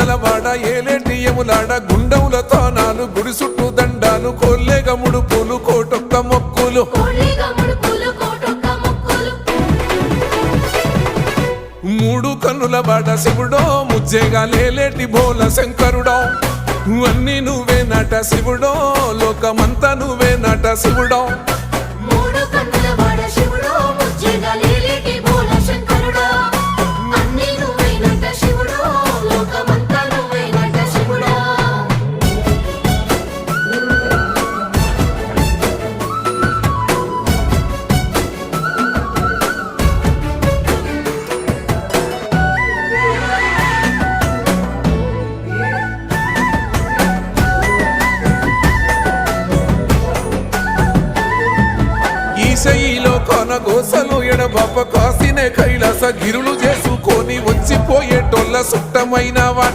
గలవాడ ఏలేటి యములాడ గుండముల తానాలు గుడి చుట్టూ దండాలు కొల్లేగముడు పూలు కోటొక్క మొక్కులు మూడు కన్నుల బాట శివుడో ముజ్జేగా లేలేటి బోల శంకరుడో అన్నీ నువ్వే నట శివుడో లోకమంతా నువ్వే నట శివుడో ఈశయిలో కొనగోసలు ఎడబాప కాసినే కైలాస గిరులు చేసుకొని వచ్చిపోయేటోళ్ళ సుట్టమైన వాట